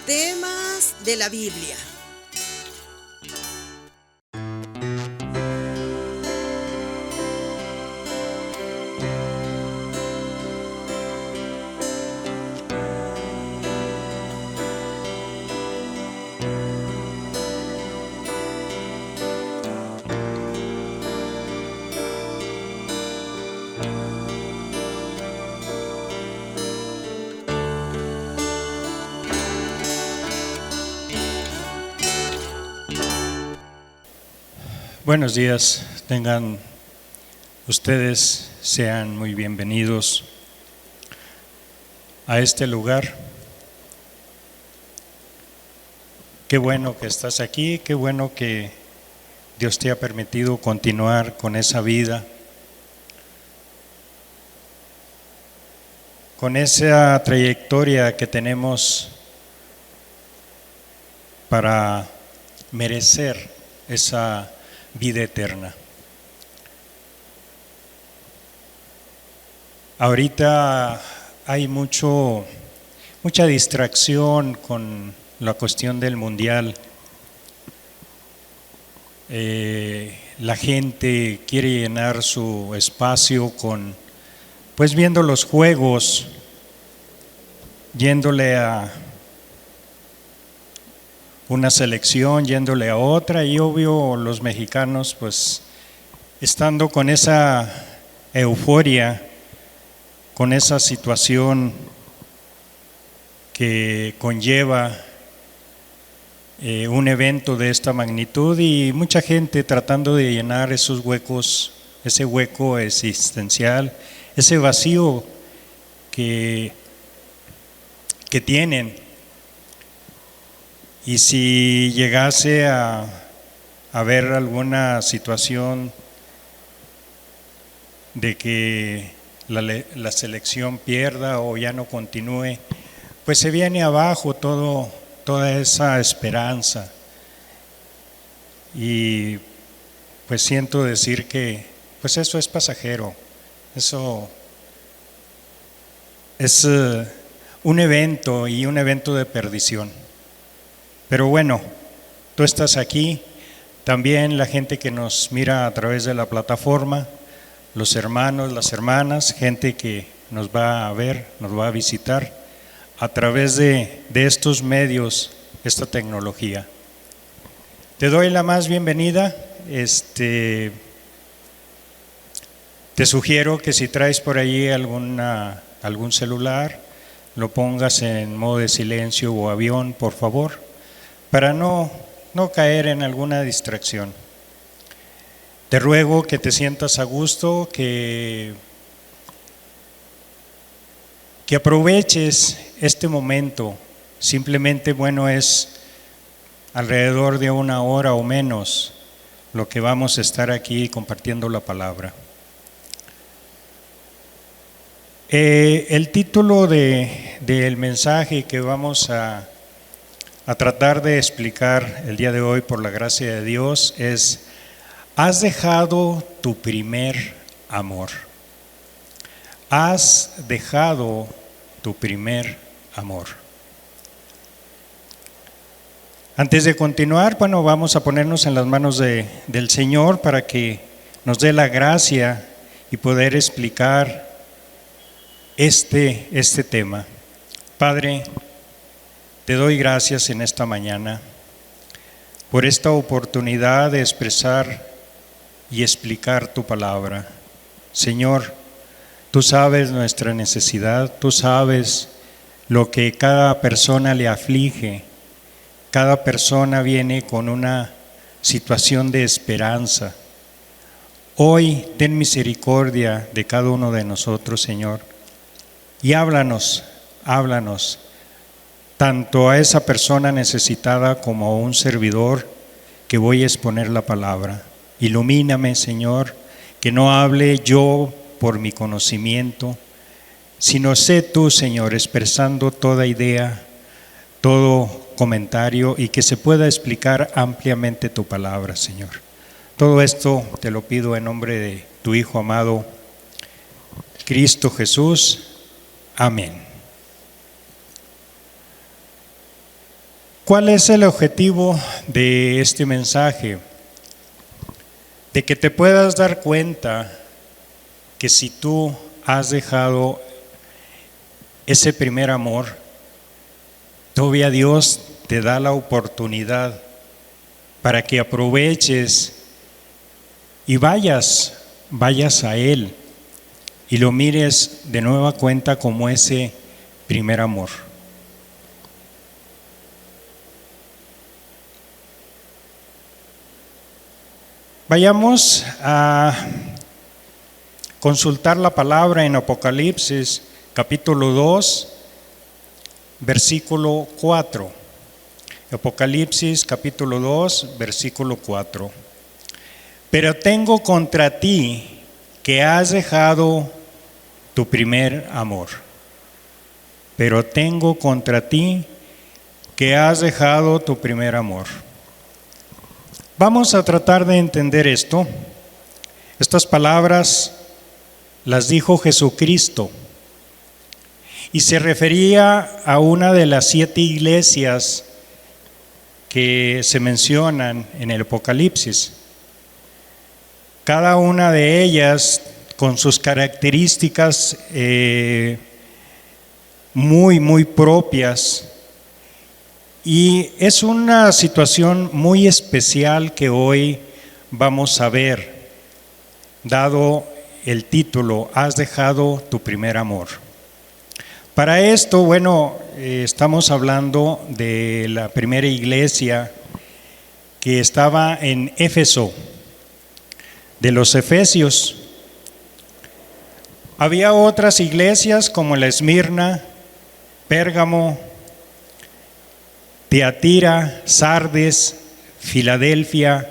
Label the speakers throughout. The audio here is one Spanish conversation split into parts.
Speaker 1: Temas de la Biblia.
Speaker 2: Buenos días, tengan ustedes, sean muy bienvenidos a este lugar. Qué bueno que estás aquí, qué bueno que Dios te ha permitido continuar con esa vida, con esa trayectoria que tenemos para merecer esa vida eterna. Ahorita hay mucha distracción con la cuestión del mundial. La gente quiere llenar su espacio pues viendo los juegos, yéndole a una selección, yéndole a otra, y obvio los mexicanos pues estando con esa euforia, con esa situación que conlleva un evento de esta magnitud, y mucha gente tratando de llenar esos huecos, ese hueco existencial, ese vacío que tienen. Y si llegase a haber alguna situación de que la selección pierda o ya no continúe, pues se viene abajo toda esa esperanza. Y pues siento decir que pues eso es pasajero, eso es un evento, y un evento de perdición. Pero bueno, tú estás aquí, también la gente que nos mira a través de la plataforma, los hermanos, las hermanas, gente que nos va a ver, nos va a visitar a través de estos medios, esta tecnología. Te doy la más bienvenida. Te sugiero que si traes por ahí algún celular, lo pongas en modo de silencio o avión, por favor, para no caer en alguna distracción. Te ruego que te sientas a gusto, que aproveches este momento. Simplemente, es alrededor de 1 hora o menos lo que vamos a estar aquí compartiendo la palabra. El título del mensaje que vamos a tratar de explicar el día de hoy, por la gracia de Dios, es: ¿has dejado tu primer amor? ¿Has dejado tu primer amor? Antes de continuar, vamos a ponernos en las manos del Señor para que nos dé la gracia y poder explicar este tema. Padre, te doy gracias en esta mañana por esta oportunidad de expresar y explicar tu palabra. Señor, tú sabes nuestra necesidad, tú sabes lo que cada persona le aflige. Cada persona viene con una situación de esperanza. Hoy ten misericordia de cada uno de nosotros, Señor, y háblanos, tanto a esa persona necesitada como a un servidor que voy a exponer la palabra. Ilumíname, Señor, que no hable yo por mi conocimiento, sino sé tú, Señor, expresando toda idea, todo comentario, y que se pueda explicar ampliamente tu palabra, Señor. Todo esto te lo pido en nombre de tu Hijo amado, Cristo Jesús. Amén. ¿Cuál es el objetivo de este mensaje? De que te puedas dar cuenta que si tú has dejado ese primer amor, todavía Dios te da la oportunidad para que aproveches y vayas a Él y lo mires de nueva cuenta como ese primer amor. Vayamos a consultar la palabra en Apocalipsis capítulo 2, versículo 4. Apocalipsis capítulo 2, versículo 4. Pero tengo contra ti que has dejado tu primer amor. Pero tengo contra ti que has dejado tu primer amor. Vamos a tratar de entender esto. Estas palabras las dijo Jesucristo y se refería a una de las 7 iglesias que se mencionan en el Apocalipsis. Cada una de ellas con sus características muy propias. Y es una situación muy especial que hoy vamos a ver, dado el título, Has dejado tu primer amor. Para esto, estamos hablando de la primera iglesia que estaba en Éfeso, de los Efesios. Había otras iglesias como la Esmirna, Pérgamo, Tiatira, Sardes, Filadelfia,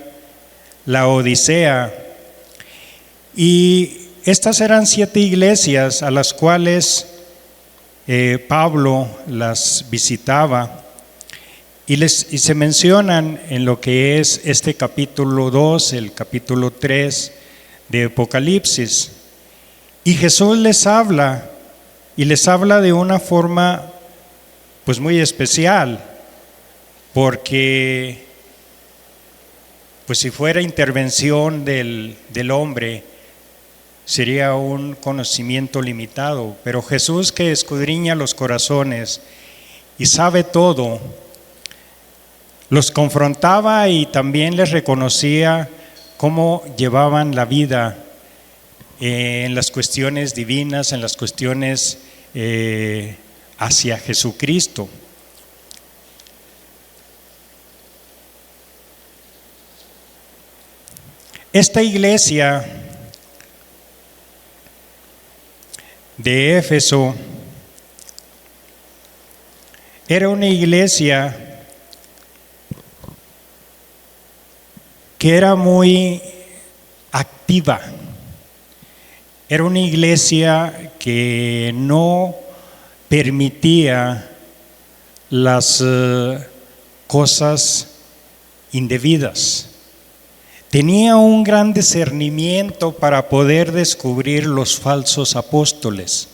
Speaker 2: Laodicea, y estas eran 7 iglesias a las cuales Pablo las visitaba y se mencionan en lo que es este capítulo 2, el capítulo 3 de Apocalipsis. Y Jesús les habla de una forma pues muy especial. Porque pues si fuera intervención del hombre sería un conocimiento limitado, pero Jesús, que escudriña los corazones y sabe todo, los confrontaba y también les reconocía cómo llevaban la vida en las cuestiones divinas, en las cuestiones hacia Jesucristo. Esta iglesia de Éfeso era una iglesia que era muy activa, era una iglesia que no permitía las cosas indebidas. Tenía un gran discernimiento para poder descubrir los falsos apóstoles.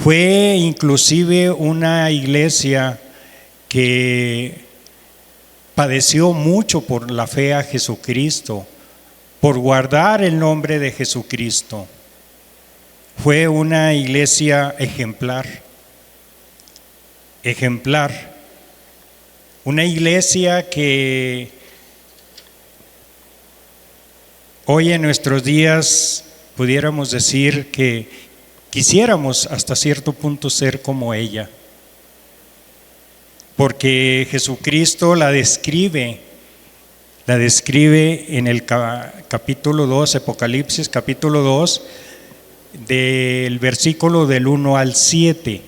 Speaker 2: Fue inclusive una iglesia que padeció mucho por la fe a Jesucristo, por guardar el nombre de Jesucristo. Fue una iglesia ejemplar. Una iglesia que hoy en nuestros días pudiéramos decir que quisiéramos hasta cierto punto ser como ella, porque Jesucristo la describe en el capítulo 2, Apocalipsis capítulo 2, del versículo del 1 al 7.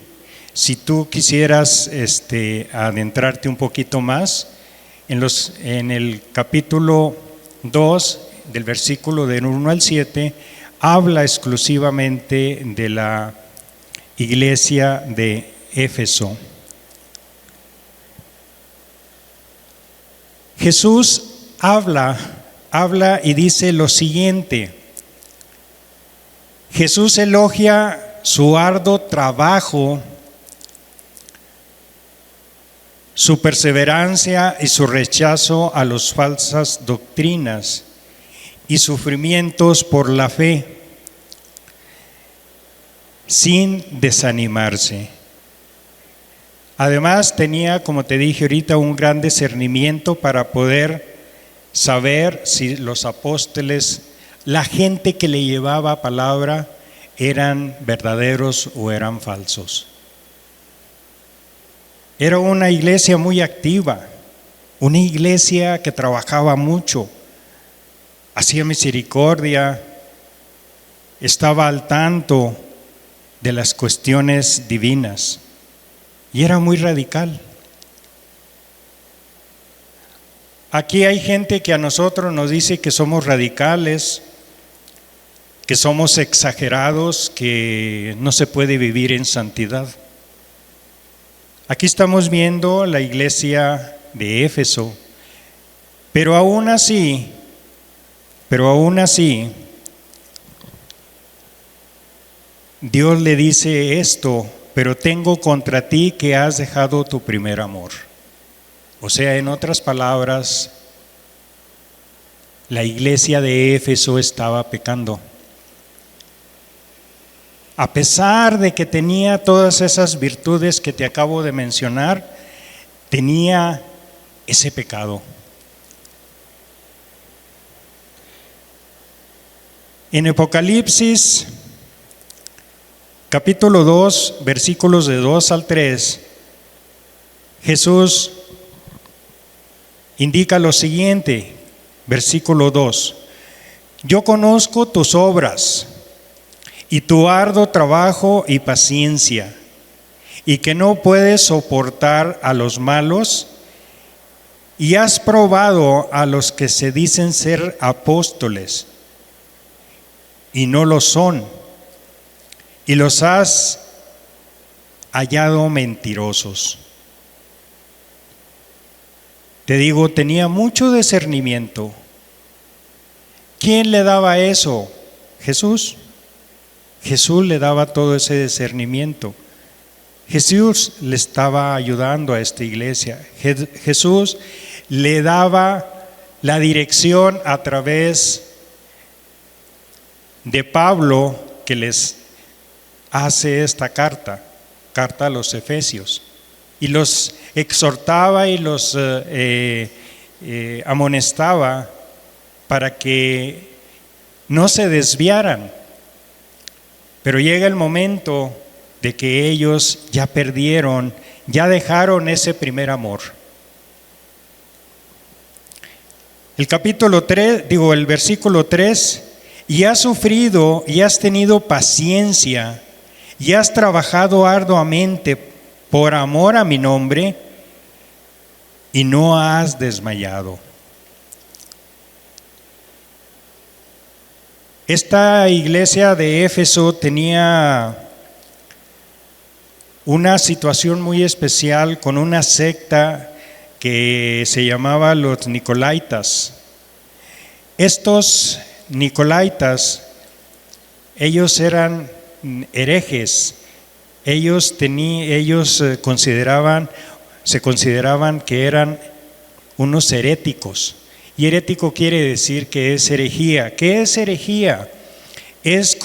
Speaker 2: Si tú quisieras adentrarte un poquito más, en el capítulo 2, del versículo del 1 al 7, habla exclusivamente de la iglesia de Éfeso. Jesús habla y dice lo siguiente. Jesús elogia su arduo trabajo su perseverancia y su rechazo a las falsas doctrinas y sufrimientos por la fe, sin desanimarse. Además tenía, como te dije ahorita, un gran discernimiento para poder saber si los apóstoles, la gente que le llevaba palabra, eran verdaderos o eran falsos. Era una iglesia muy activa, una iglesia que trabajaba mucho, hacía misericordia, estaba al tanto de las cuestiones divinas y era muy radical. Aquí hay gente que a nosotros nos dice que somos radicales, que somos exagerados, que no se puede vivir en santidad. Aquí estamos viendo la iglesia de Éfeso, pero aún así, Dios le dice esto: pero tengo contra ti que has dejado tu primer amor. O sea, en otras palabras, la iglesia de Éfeso estaba pecando. A pesar de que tenía todas esas virtudes que te acabo de mencionar, tenía ese pecado. En Apocalipsis, capítulo 2, versículos de 2 al 3, Jesús indica lo siguiente, versículo 2: yo conozco tus obras y tu arduo trabajo y paciencia, y que no puedes soportar a los malos, y has probado a los que se dicen ser apóstoles y no lo son, y los has hallado mentirosos. Te digo, tenía mucho discernimiento. ¿Quién le daba eso? Jesús. Jesús le daba todo ese discernimiento. Jesús le estaba ayudando a esta iglesia. Jesús le daba la dirección a través de Pablo, que les hace esta carta a los Efesios, y los exhortaba y los amonestaba para que no se desviaran. Pero llega el momento de que ellos ya perdieron, ya dejaron ese primer amor. El versículo 3: y has sufrido y has tenido paciencia y has trabajado arduamente por amor a mi nombre y no has desmayado. Esta iglesia de Éfeso tenía una situación muy especial con una secta que se llamaba los Nicolaitas. Estos Nicolaitas, ellos eran herejes. Ellos se consideraban que eran unos heréticos. Y herético quiere decir que es herejía. ¿Qué es herejía? Es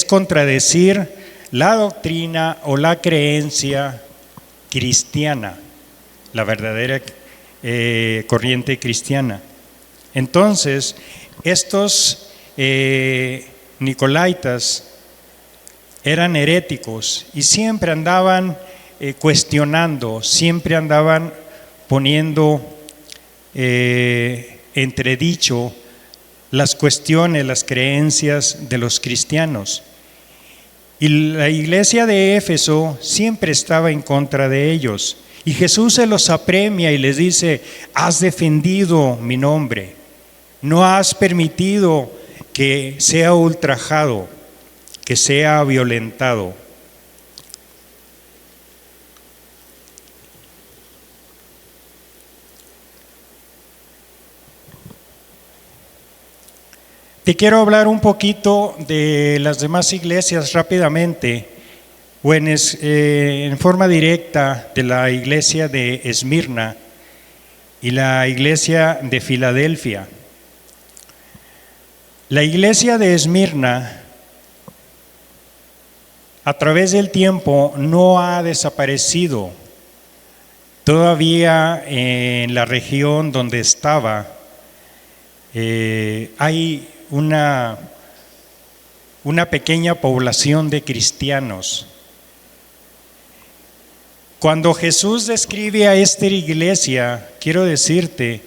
Speaker 2: contradecir la doctrina o la creencia cristiana, la verdadera corriente cristiana. Entonces, estos Nicolaitas eran heréticos y siempre andaban cuestionando, siempre andaban poniendo entredicho las cuestiones, las creencias de los cristianos. Y la iglesia de Éfeso siempre estaba en contra de ellos. Y Jesús se los apremia y les dice: has defendido mi nombre, no has permitido que sea ultrajado, que sea violentado. Te quiero hablar un poquito de las demás iglesias rápidamente, o en forma directa de la iglesia de Esmirna y la iglesia de Filadelfia. La iglesia de Esmirna, a través del tiempo, no ha desaparecido. Todavía en la región donde estaba hay una pequeña población de cristianos. Cuando Jesús describe a esta iglesia, quiero decirte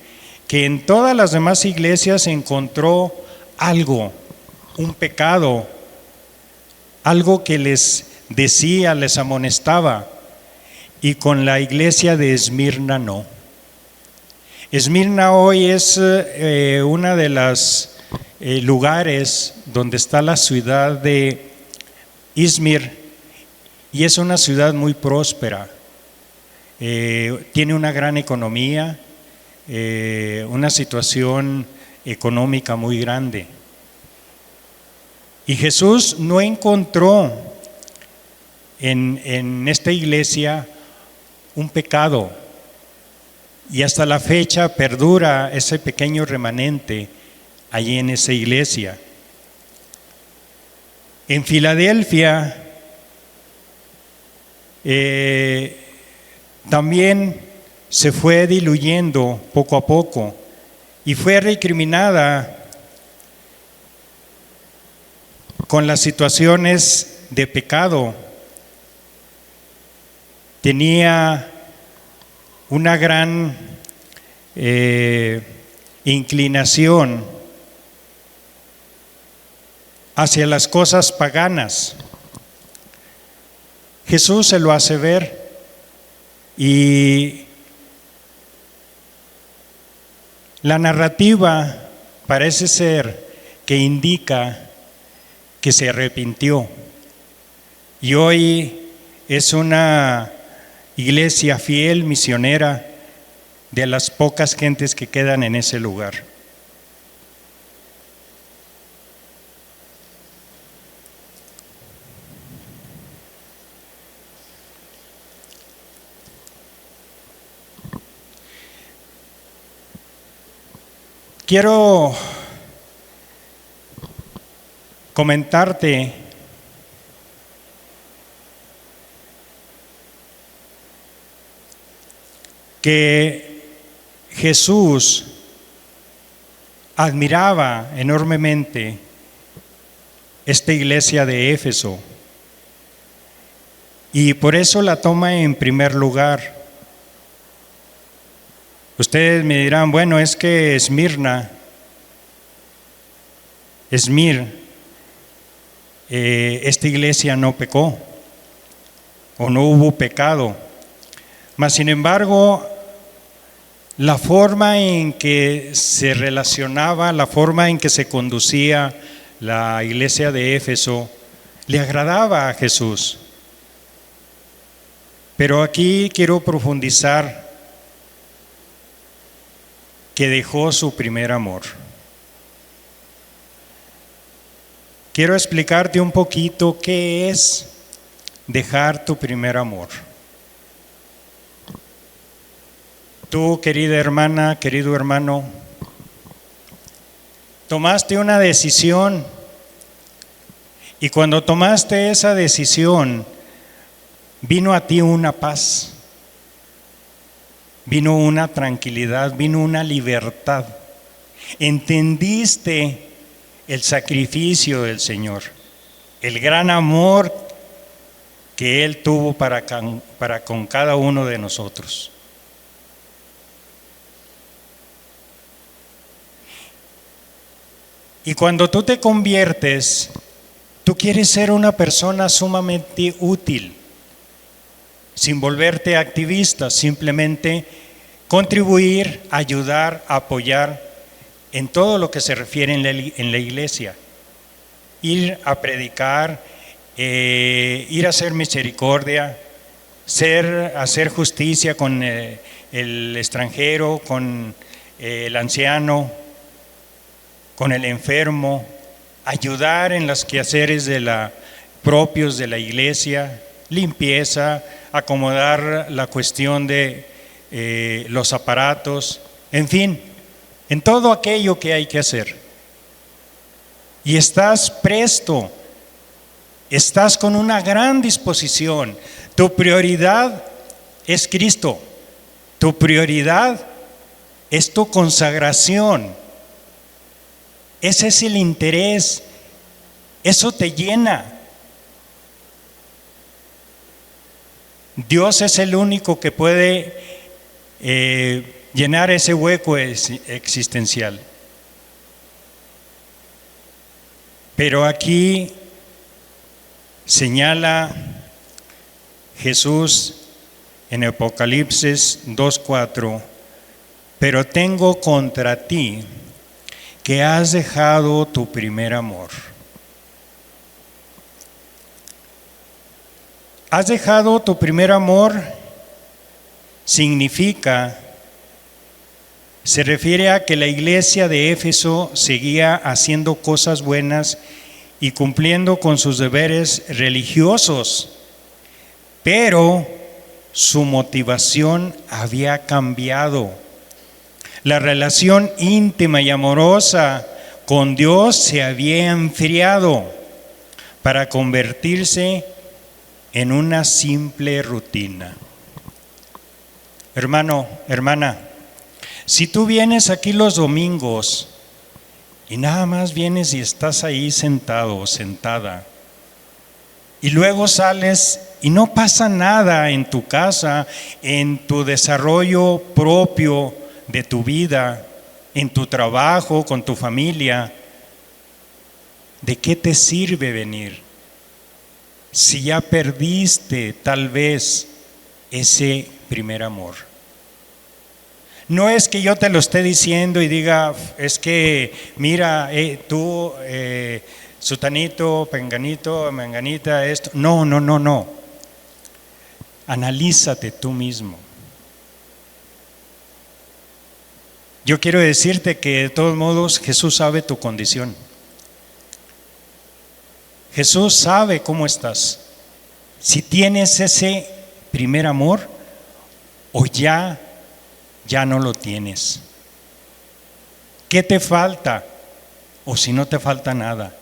Speaker 2: que en todas las demás iglesias encontró algo, un pecado, algo que les decía, les amonestaba, y con la iglesia de Esmirna no. Esmirna hoy es una de las lugares donde está la ciudad de Izmir, y es una ciudad muy próspera. Tiene una gran economía, una situación económica muy grande. Y Jesús no encontró en esta iglesia un pecado, y hasta la fecha perdura ese pequeño remanente allí en esa iglesia. En Filadelfia también se fue diluyendo poco a poco y fue recriminada con las situaciones de pecado. Tenía una gran inclinación hacia las cosas paganas. Jesús se lo hace ver, y la narrativa parece ser que indica que se arrepintió, y hoy es una iglesia fiel, misionera, de las pocas gentes que quedan en ese lugar. Quiero comentarte que Jesús admiraba enormemente esta iglesia de Éfeso, y por eso la toma en primer lugar. Ustedes me dirán, bueno, es que Esmir, esta iglesia no pecó, o no hubo pecado. Mas sin embargo, la forma en que se relacionaba, la forma en que se conducía la iglesia de Éfeso, le agradaba a Jesús. Pero aquí quiero profundizar que dejó su primer amor. Quiero explicarte un poquito qué es dejar tu primer amor. Tú, querida hermana, querido hermano, tomaste una decisión, y cuando tomaste esa decisión, vino a ti una paz, vino una tranquilidad, vino una libertad. Entendiste el sacrificio del Señor, el gran amor que Él tuvo para con cada uno de nosotros. Y cuando tú te conviertes, tú quieres ser una persona sumamente útil, sin volverte activista, simplemente contribuir, ayudar, apoyar en todo lo que se refiere en la iglesia. Ir a predicar, ir a hacer misericordia, hacer justicia con el extranjero, con el anciano, con el enfermo, ayudar en los quehaceres propios de la iglesia, limpieza, acomodar la cuestión de los aparatos, en fin, en todo aquello que hay que hacer. Y estás presto, estás con una gran disposición. Tu prioridad es Cristo, tu prioridad es tu consagración. Ese es el interés, eso te llena. Dios es el único que puede llenar ese hueco existencial. Pero aquí señala Jesús en Apocalipsis 2:4, pero tengo contra ti que has dejado tu primer amor. Has dejado tu primer amor significa, se refiere a que la iglesia de Éfeso seguía haciendo cosas buenas y cumpliendo con sus deberes religiosos, pero su motivación había cambiado. La relación íntima y amorosa con Dios se había enfriado para convertirse en una simple rutina. Hermano, hermana, si tú vienes aquí los domingos y nada más vienes y estás ahí sentado o sentada, y luego sales y no pasa nada en tu casa, en tu desarrollo propio de tu vida, en tu trabajo, con tu familia, ¿de qué te sirve venir? Si ya perdiste tal vez ese primer amor. No es que yo te lo esté diciendo y diga, es que mira, tú, sutanito, penganito, menganita, esto. No. Analízate tú mismo. Yo quiero decirte que de todos modos Jesús sabe tu condición. Jesús sabe cómo estás. Si tienes ese primer amor o ya no lo tienes. ¿Qué te falta? O si no te falta nada.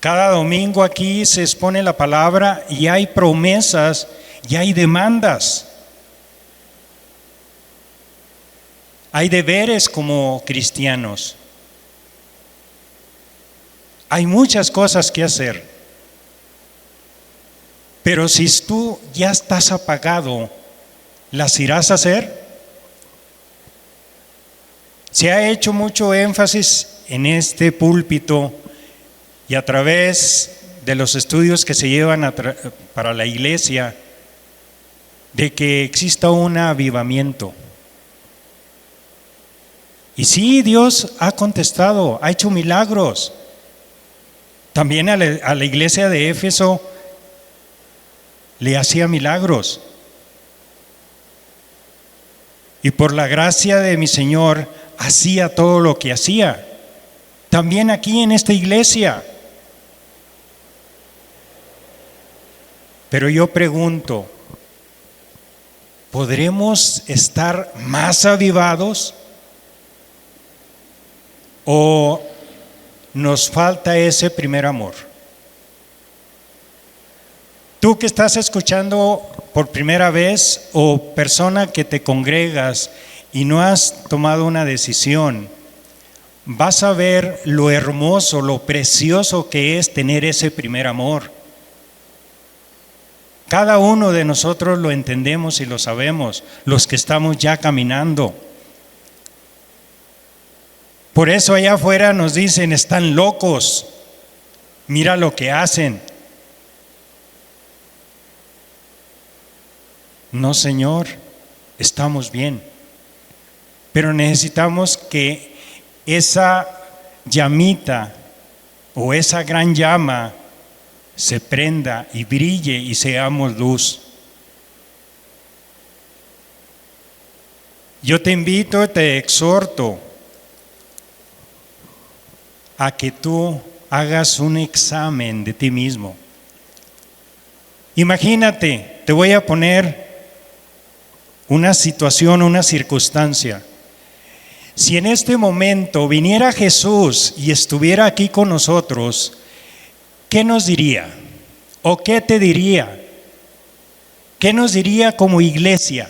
Speaker 2: Cada domingo aquí se expone la palabra y hay promesas y hay demandas. Hay deberes como cristianos. Hay muchas cosas que hacer. Pero si tú ya estás apagado, ¿las irás a hacer? Se ha hecho mucho énfasis en este púlpito y a través de los estudios que se llevan para la iglesia, de que exista un avivamiento. Y sí, Dios ha contestado, ha hecho milagros. También a la iglesia de Éfeso le hacía milagros. Y por la gracia de mi Señor hacía todo lo que hacía. También aquí en esta iglesia. Pero yo pregunto, ¿podremos estar más avivados? ¿O nos falta ese primer amor? Tú que estás escuchando por primera vez o persona que te congregas y no has tomado una decisión, vas a ver lo hermoso, lo precioso que es tener ese primer amor. Cada uno de nosotros lo entendemos y lo sabemos, los que estamos ya caminando. Por eso allá afuera nos dicen, están locos, mira lo que hacen. No, Señor, estamos bien, pero necesitamos que esa llamita o esa gran llama se prenda y brille y seamos luz. Yo te invito, te exhorto a que tú hagas un examen de ti mismo. Imagínate, te voy a poner una situación, una circunstancia. Si en este momento viniera Jesús y estuviera aquí con nosotros, ¿qué nos diría? ¿O qué te diría? ¿Qué nos diría como iglesia?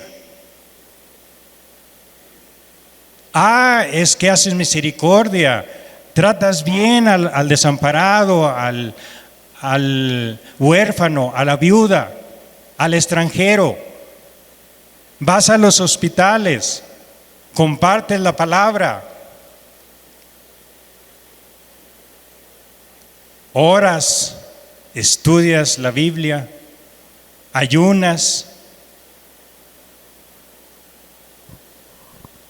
Speaker 2: Es que haces misericordia, tratas bien al desamparado, al huérfano, a la viuda, al extranjero. Vas a los hospitales, compartes la palabra, oras, estudias la Biblia, ayunas,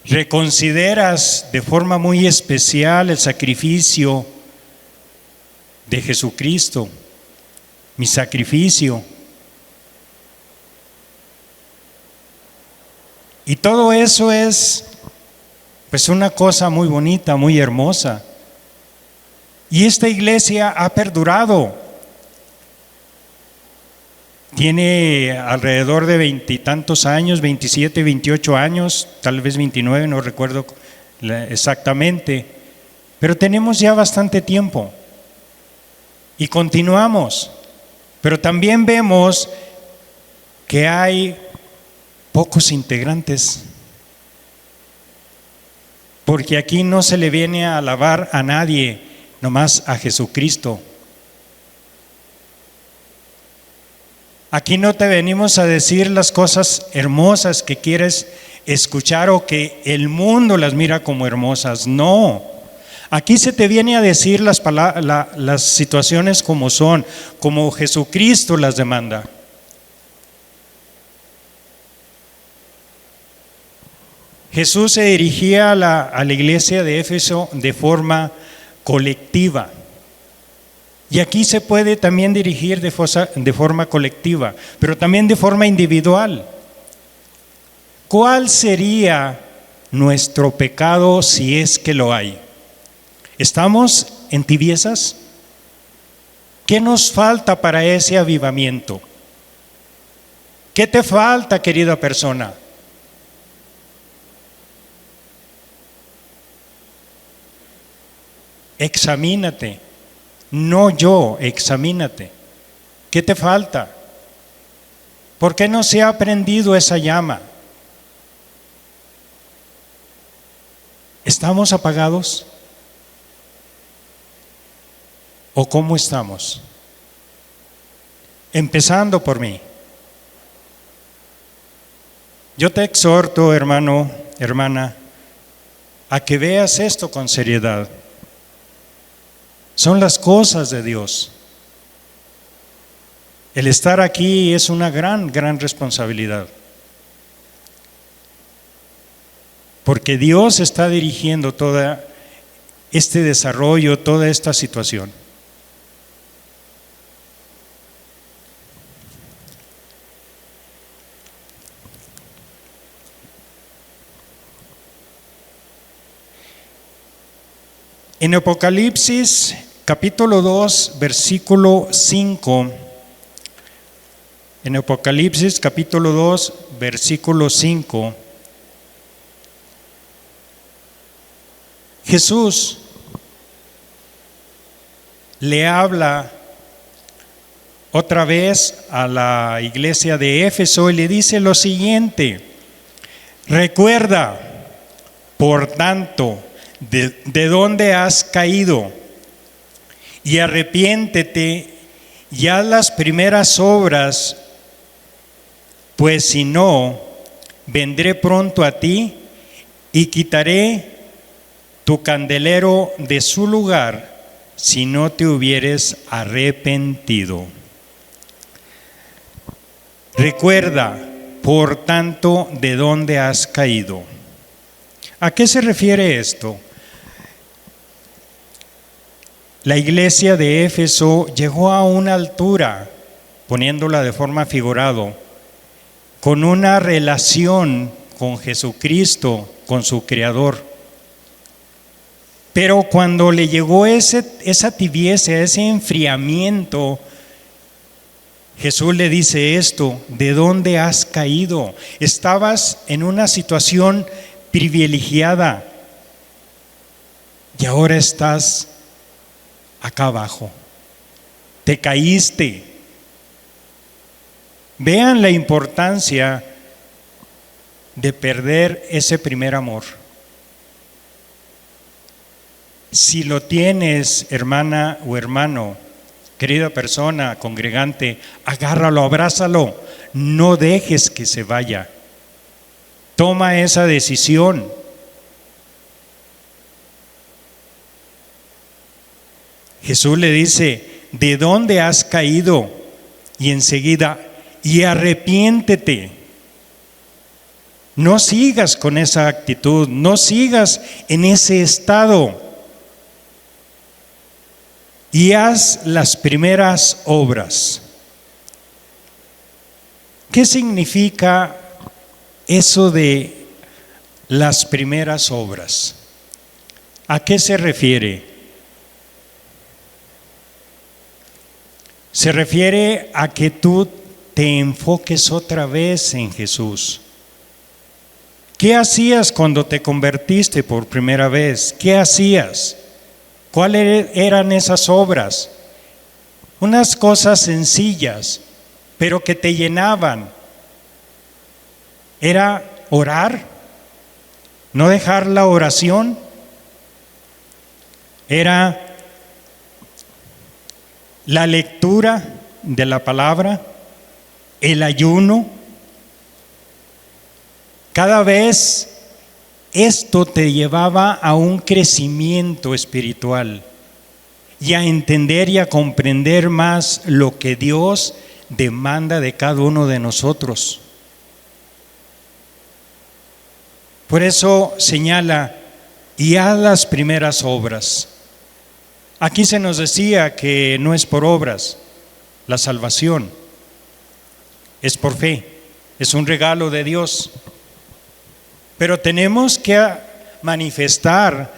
Speaker 2: reconsideras de forma muy especial el sacrificio de Jesucristo, mi sacrificio. Y todo eso es pues una cosa muy bonita, muy hermosa. Y esta iglesia ha perdurado. Tiene alrededor de 20 y tantos años, 27, 28 años, tal vez 29, no recuerdo exactamente, pero tenemos ya bastante tiempo y continuamos. Pero también vemos que hay pocos integrantes, porque aquí no se le viene a alabar a nadie, nomás a Jesucristo. Aquí no te venimos a decir las cosas hermosas que quieres escuchar o que el mundo las mira como hermosas. No, aquí se te viene a decir las situaciones como son, como Jesucristo las demanda. Jesús se dirigía a la iglesia de Éfeso de forma colectiva. Y aquí se puede también dirigir de forma colectiva, pero también de forma individual. ¿Cuál sería nuestro pecado si es que lo hay? ¿Estamos en tibiezas? ¿Qué nos falta para ese avivamiento? ¿Qué te falta, querida persona? Examínate. No yo, examínate. ¿Qué te falta? ¿Por qué no se ha prendido esa llama? ¿Estamos apagados? ¿O cómo estamos? Empezando por mí. Yo te exhorto, hermano, hermana, a que veas esto con seriedad. Son las cosas de Dios. El estar aquí es una gran responsabilidad. Porque Dios está dirigiendo todo este desarrollo, toda esta situación. En Apocalipsis capítulo 2, versículo 5. En Apocalipsis capítulo 2, versículo 5. Jesús le habla otra vez a la iglesia de Éfeso y le dice lo siguiente: recuerda, por tanto, de dónde has caído, y arrepiéntete y haz las primeras obras, pues si no, vendré pronto a ti y quitaré tu candelero de su lugar si no te hubieres arrepentido. Recuerda, por tanto, de dónde has caído. ¿A qué se refiere esto? La iglesia de Éfeso llegó a una altura, poniéndola de forma figurada, con una relación con Jesucristo, con su Creador. Pero cuando le llegó esa tibieza, ese enfriamiento, Jesús le dice esto: ¿de dónde has caído? Estabas en una situación privilegiada y ahora estás acá abajo. Te caíste. Vean la importancia de perder ese primer amor. Si lo tienes, hermana o hermano, querida persona, congregante, agárralo, abrázalo, no dejes que se vaya. Toma esa decisión. Jesús le dice: ¿de dónde has caído? Y enseguida: y arrepiéntete. No sigas con esa actitud, no sigas en ese estado. Y haz las primeras obras. ¿Qué significa eso de las primeras obras? ¿A qué se refiere? Se refiere a que tú te enfoques otra vez en Jesús. ¿Qué hacías cuando te convertiste por primera vez? ¿Qué hacías? ¿Cuáles eran esas obras? Unas cosas sencillas, pero que te llenaban. Era orar, no dejar la oración. Era la lectura de la palabra, el ayuno. Cada vez esto te llevaba a un crecimiento espiritual y a entender y a comprender más lo que Dios demanda de cada uno de nosotros. Por eso señala: y haz las primeras obras. Aquí se nos decía que no es por obras la salvación, es por fe, es un regalo de Dios. Pero tenemos que manifestar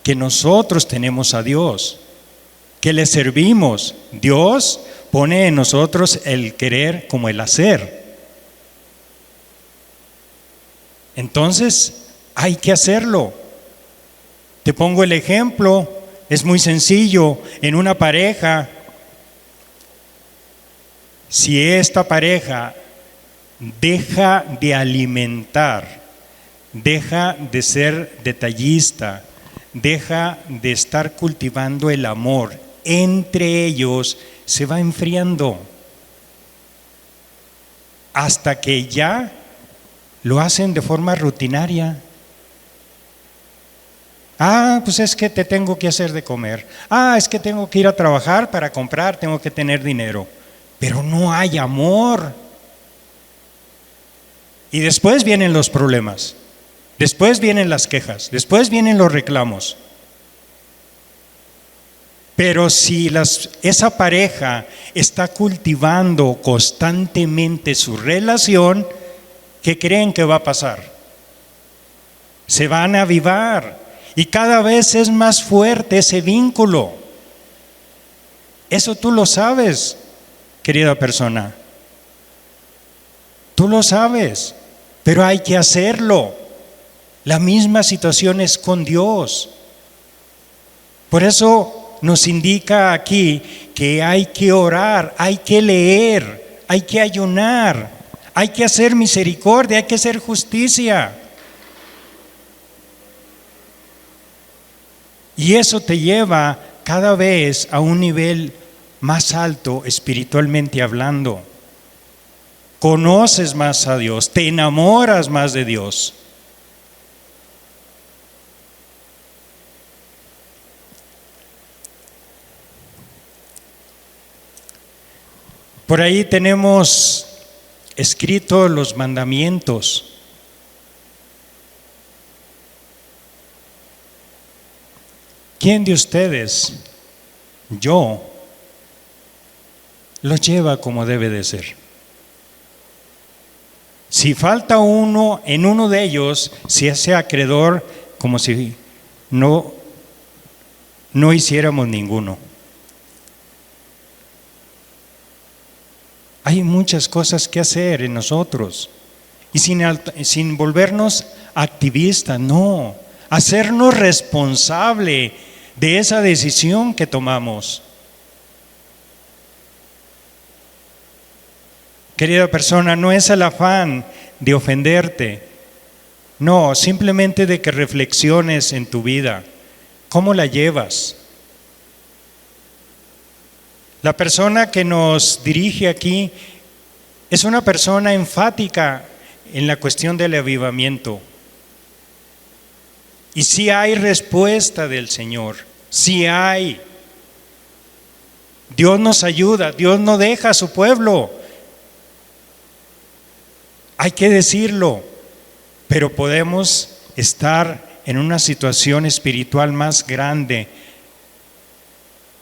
Speaker 2: que nosotros tenemos a Dios, que le servimos. Dios pone en nosotros el querer como el hacer. Entonces hay que hacerlo. Te pongo el ejemplo, es muy sencillo. En una pareja, si esta pareja deja de alimentar, deja de ser detallista, deja de estar cultivando el amor entre ellos, se va enfriando hasta que ya lo hacen de forma rutinaria. Pues es que te tengo que hacer de comer. Es que tengo que ir a trabajar para comprar, tengo que tener dinero. Pero no hay amor. Y después vienen los problemas. Después vienen las quejas, después vienen los reclamos. Pero si esa pareja está cultivando constantemente su relación, ¿qué creen que va a pasar? Se van a avivar y cada vez es más fuerte ese vínculo. Eso tú lo sabes, querida persona. Tú lo sabes, pero hay que hacerlo. La misma situación es con Dios. Por eso nos indica aquí que hay que orar, hay que leer, hay que ayunar, hay que hacer misericordia, hay que hacer justicia. Y eso te lleva cada vez a un nivel más alto espiritualmente hablando. Conoces más a Dios, te enamoras más de Dios. Por ahí tenemos escritos los mandamientos. ¿Quién de ustedes, yo, los lleva como debe de ser? Si falta uno, en uno de ellos, se hace acreedor como si no hiciéramos ninguno. Hay muchas cosas que hacer en nosotros. Y sin volvernos activistas, no. Hacernos responsable de esa decisión que tomamos. Querida persona, no es el afán de ofenderte. No, simplemente de que reflexiones en tu vida. ¿Cómo la llevas? La persona que nos dirige aquí es una persona enfática en la cuestión del avivamiento. Y sí hay respuesta del Señor, sí hay. Dios nos ayuda, Dios no deja a su pueblo. Hay que decirlo, pero podemos estar en una situación espiritual más grande.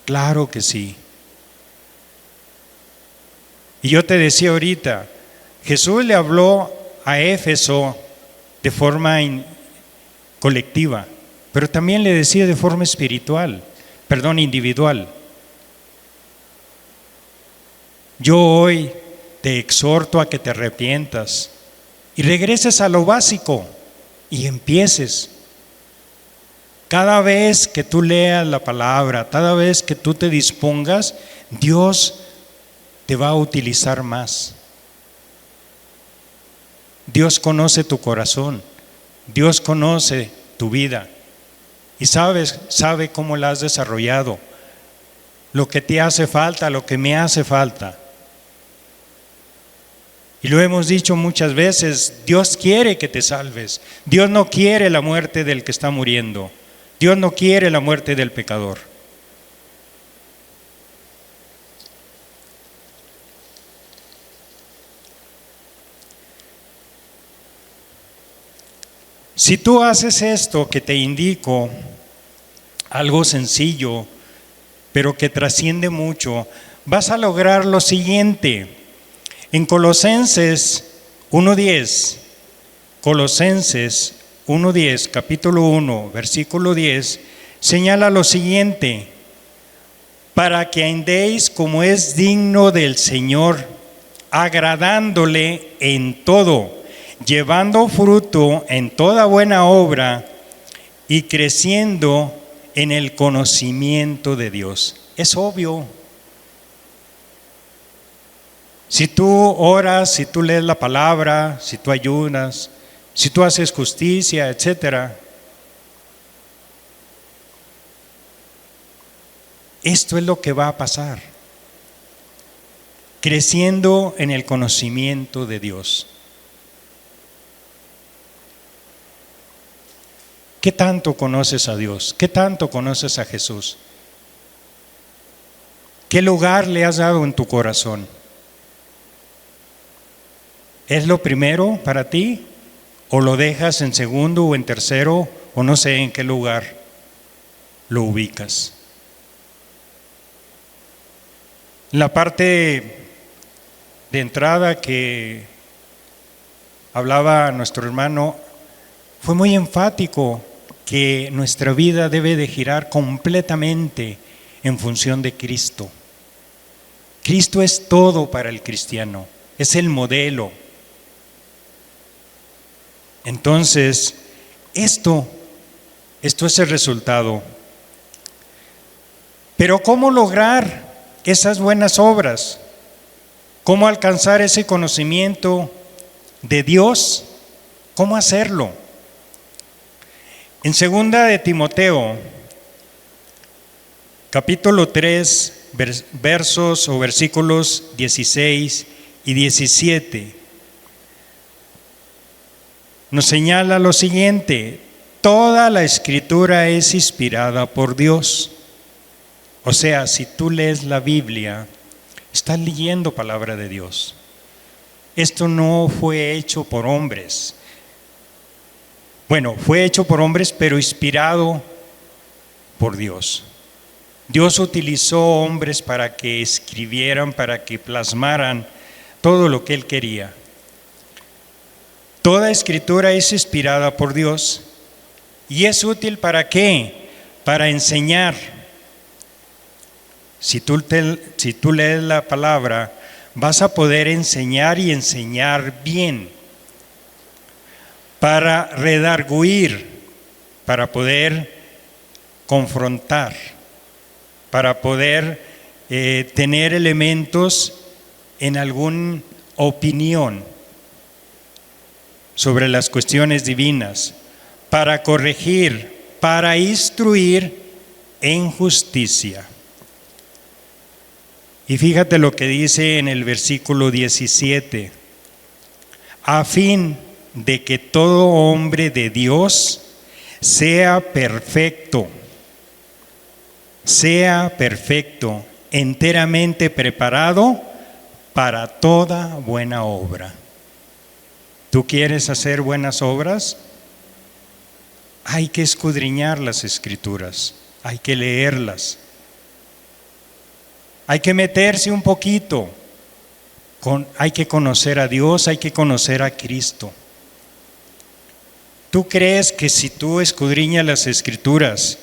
Speaker 2: Claro que sí. Y yo te decía ahorita, Jesús le habló a Éfeso de forma colectiva, pero también le decía de forma individual. Yo hoy te exhorto a que te arrepientas y regreses a lo básico y empieces. Cada vez que tú leas la palabra, cada vez que tú te dispongas, Dios te va a utilizar más. Dios conoce tu corazón, Dios conoce tu vida y sabe cómo la has desarrollado, lo que te hace falta, lo que me hace falta. Y lo hemos dicho muchas veces, Dios quiere que te salves. Dios no quiere la muerte del que está muriendo. Dios no quiere la muerte del pecador. Si tú haces esto que te indico, algo sencillo, pero que trasciende mucho, vas a lograr lo siguiente. En Colosenses 1:10, capítulo 1, versículo 10, señala lo siguiente: para que andéis como es digno del Señor, agradándole en todo, llevando fruto en toda buena obra y creciendo en el conocimiento de Dios. Es obvio. Si tú oras, si tú lees la palabra, si tú ayunas, si tú haces justicia, etcétera, esto es lo que va a pasar. Creciendo en el conocimiento de Dios. ¿Qué tanto conoces a Dios? ¿Qué tanto conoces a Jesús? ¿Qué lugar le has dado en tu corazón? ¿Es lo primero para ti? ¿O lo dejas en segundo o en tercero? O no sé en qué lugar lo ubicas. La parte de entrada que hablaba nuestro hermano fue muy enfático que nuestra vida debe de girar completamente en función de Cristo. Cristo es todo para el cristiano, es el modelo. Entonces, esto es el resultado. Pero ¿cómo lograr esas buenas obras? ¿Cómo alcanzar ese conocimiento de Dios? ¿Cómo hacerlo? En 2 de Timoteo, capítulo 3, versículos 16 y 17, nos señala lo siguiente: toda la escritura es inspirada por Dios. O sea, si tú lees la Biblia, estás leyendo palabra de Dios. Esto no fue hecho por hombres. Bueno, fue hecho por hombres, pero inspirado por Dios. Dios utilizó hombres para que escribieran, para que plasmaran todo lo que Él quería. Toda escritura es inspirada por Dios y es útil ¿para qué? Para enseñar. Si tú lees la palabra, vas a poder enseñar y enseñar bien, para redarguir, para poder confrontar, para poder tener elementos en alguna opinión sobre las cuestiones divinas, para corregir, para instruir en justicia. Y fíjate lo que dice en el versículo 17, a fin de que todo hombre de Dios sea perfecto, enteramente preparado para toda buena obra. ¿Tú quieres hacer buenas obras? Hay que escudriñar las Escrituras, hay que leerlas, hay que meterse un poquito, hay que conocer a Dios, hay que conocer a Cristo. ¿Tú crees que si tú escudriñas las Escrituras,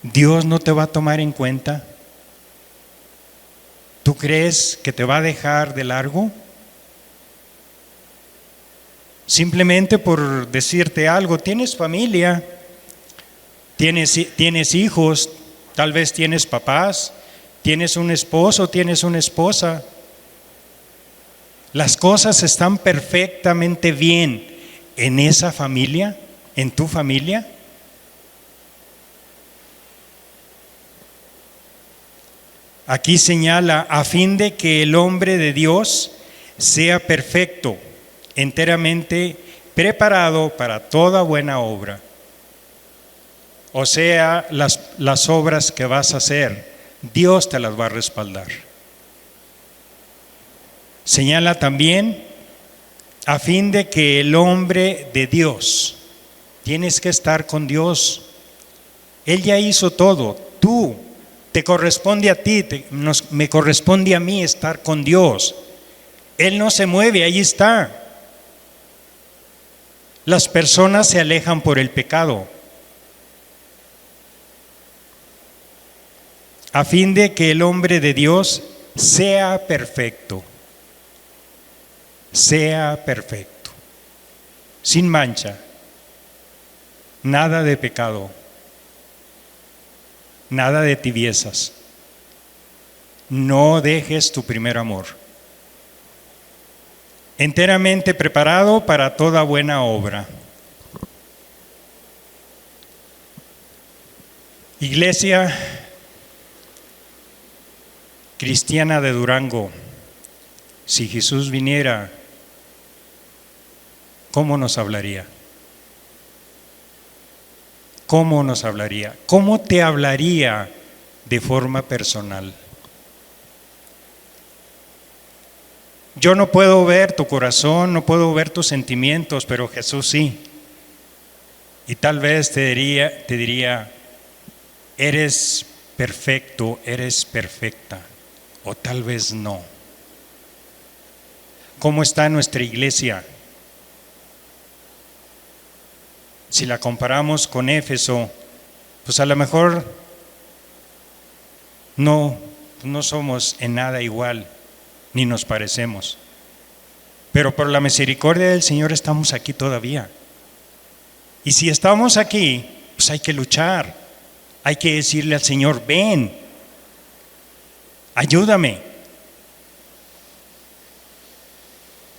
Speaker 2: Dios no te va a tomar en cuenta? ¿Tú crees que te va a dejar de largo? Simplemente por decirte algo, tienes familia, tienes hijos, tal vez tienes papás, tienes un esposo, tienes una esposa. Las cosas están perfectamente bien en esa familia, en tu familia. Aquí señala, a fin de que el hombre de Dios sea perfecto, enteramente preparado para toda buena obra. O sea, las obras que vas a hacer, Dios te las va a respaldar. Señala también, a fin de que el hombre de Dios, tienes que estar con Dios. Él ya hizo todo. Tú, te corresponde a ti, me corresponde a mí estar con Dios. Él no se mueve, ahí está. Las personas se alejan por el pecado. A fin de que el hombre de Dios sea perfecto, sin mancha, nada de pecado, nada de tibiezas. No dejes tu primer amor. Enteramente preparado para toda buena obra. Iglesia Cristiana de Durango, si Jesús viniera, ¿cómo nos hablaría? ¿Cómo nos hablaría? ¿Cómo te hablaría de forma personal? Yo no puedo ver tu corazón, no puedo ver tus sentimientos, pero Jesús sí. Y tal vez te diría, eres perfecto, eres perfecta, o tal vez no. ¿Cómo está nuestra iglesia? Si la comparamos con Éfeso, pues a lo mejor no somos en nada igual, ni nos parecemos. Pero por la misericordia del Señor estamos aquí todavía. Y si estamos aquí, pues hay que luchar. Hay que decirle al Señor, ven, ayúdame.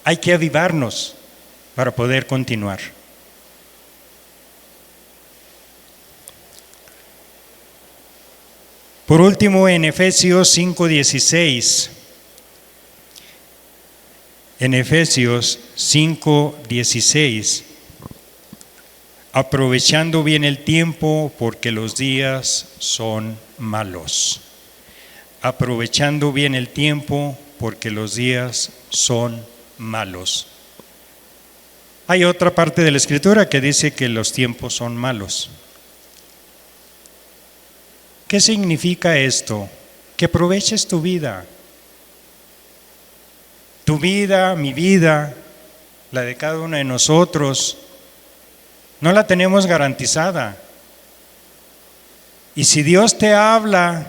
Speaker 2: Hay que avivarnos para poder continuar. Por último, en Efesios 5:16. En Efesios 5:16, aprovechando bien el tiempo porque los días son malos. Aprovechando bien el tiempo porque los días son malos. Hay otra parte de la Escritura que dice que los tiempos son malos. ¿Qué significa esto? Que aproveches tu vida. Tu vida, mi vida, la de cada uno de nosotros, no la tenemos garantizada. Y si Dios te habla,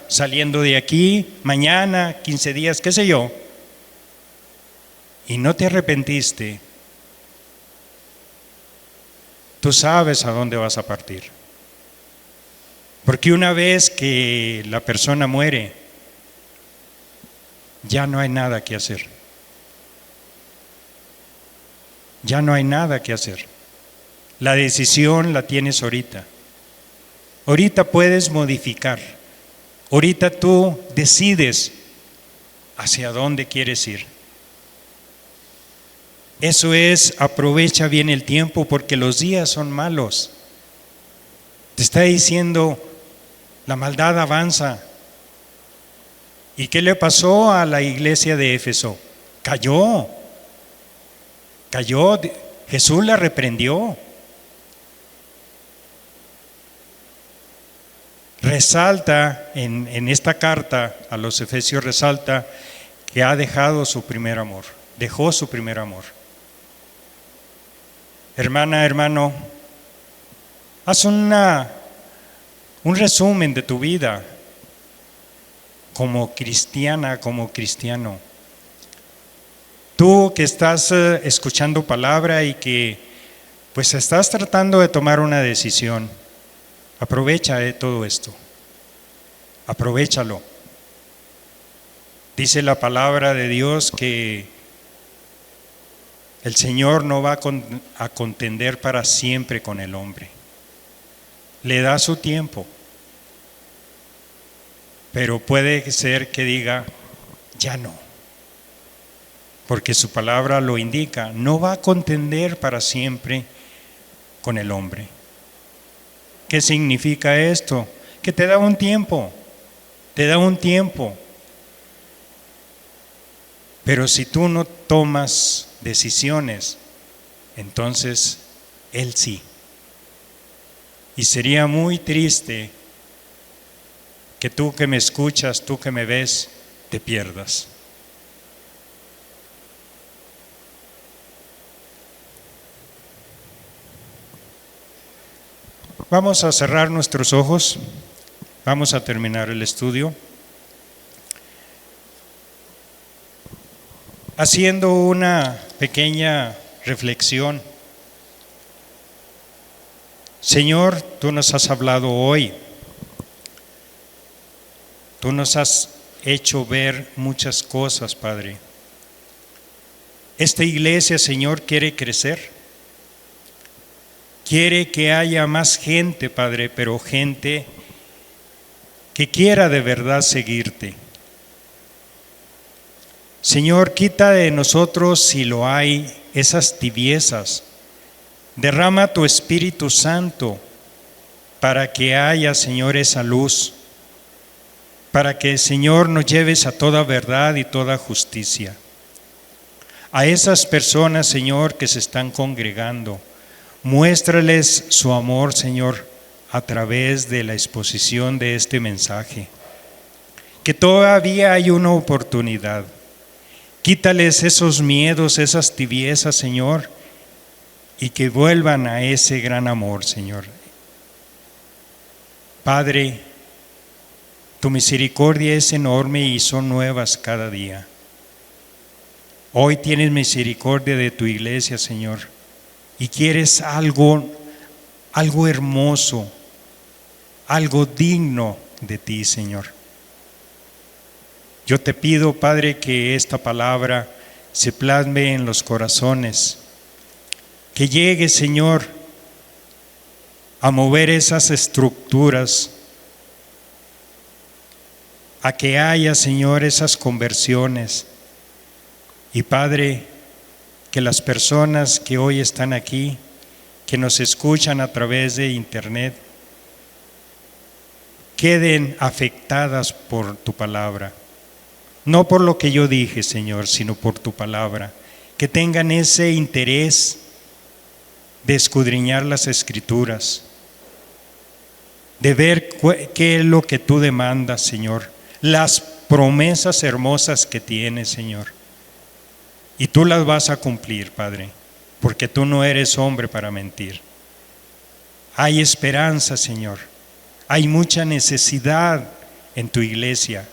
Speaker 2: saliendo de aquí, mañana, 15 días, qué sé yo, y no te arrepentiste, tú sabes a dónde vas a partir. Porque una vez que la persona muere, ya no hay nada que hacer. Ya no hay nada que hacer. La decisión la tienes ahorita. Ahorita puedes modificar. Ahorita tú decides hacia dónde quieres ir. Eso es, aprovecha bien el tiempo porque los días son malos. Te está diciendo, la maldad avanza. ¿Y qué le pasó a la iglesia de Éfeso? Cayó. Jesús la reprendió. Resalta en esta carta a los Efesios, resalta que ha dejado su primer amor. Dejó su primer amor. Hermana, hermano, haz un resumen de tu vida como cristiana, como cristiano. Tú que estás escuchando palabra y que pues estás tratando de tomar una decisión, aprovecha todo esto. Aprovéchalo. Dice la palabra de Dios que el Señor no va a contender para siempre con el hombre. Le da su tiempo. Pero puede ser que diga, ya no. Porque su palabra lo indica, no va a contender para siempre con el hombre. ¿Qué significa esto? Que te da un tiempo, Pero si tú no tomas decisiones, entonces Él sí. Y sería muy triste que tú que me escuchas, tú que me ves, te pierdas. Vamos a cerrar nuestros ojos, vamos a terminar el estudio haciendo una pequeña reflexión. Señor, tú nos has hablado hoy, tú nos has hecho ver muchas cosas, Padre. Esta iglesia, Señor, quiere crecer. Quiere que haya más gente, Padre, pero gente que quiera de verdad seguirte. Señor, quita de nosotros, si lo hay, esas tibiezas. Derrama tu Espíritu Santo para que haya, Señor, esa luz. Para que, Señor, nos lleves a toda verdad y toda justicia. A esas personas, Señor, que se están congregando, muéstrales su amor, Señor, a través de la exposición de este mensaje. Que todavía hay una oportunidad. Quítales esos miedos, esas tibiezas, Señor, y que vuelvan a ese gran amor, Señor. Padre, tu misericordia es enorme y son nuevas cada día. Hoy tienes misericordia de tu iglesia, Señor. Y quieres algo hermoso, algo digno de ti, Señor. Yo te pido, Padre, que esta palabra se plasme en los corazones, que llegue, Señor, a mover esas estructuras, a que haya, Señor, esas conversiones. Y Padre, que las personas que hoy están aquí, que nos escuchan a través de internet, queden afectadas por tu palabra. No por lo que yo dije, Señor, sino por tu palabra. Que tengan ese interés de escudriñar las Escrituras, de ver qué es lo que tú demandas, Señor, las promesas hermosas que tienes, Señor. Y tú las vas a cumplir, Padre, porque tú no eres hombre para mentir. Hay esperanza, Señor. Hay mucha necesidad en tu iglesia.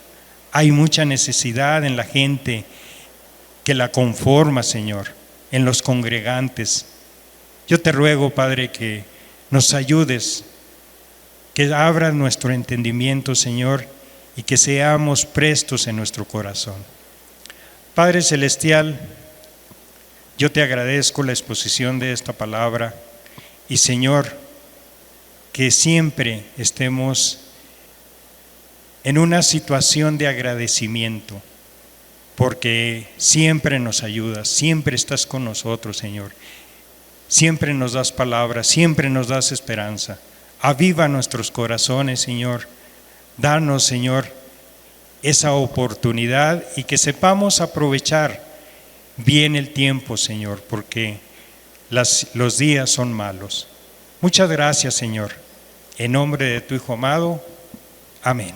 Speaker 2: Hay mucha necesidad en la gente que la conforma, Señor, en los congregantes. Yo te ruego, Padre, que nos ayudes, que abras nuestro entendimiento, Señor, y que seamos prestos en nuestro corazón. Padre Celestial, yo te agradezco la exposición de esta palabra y, Señor, que siempre estemos en una situación de agradecimiento, porque siempre nos ayudas, siempre estás con nosotros, Señor. Siempre nos das palabras, siempre nos das esperanza. Aviva nuestros corazones, Señor. Danos, Señor, esa oportunidad y que sepamos aprovechar bien el tiempo, Señor, porque los días son malos. Muchas gracias, Señor. En nombre de tu Hijo amado. Amén.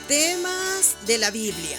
Speaker 1: Temas de la Biblia.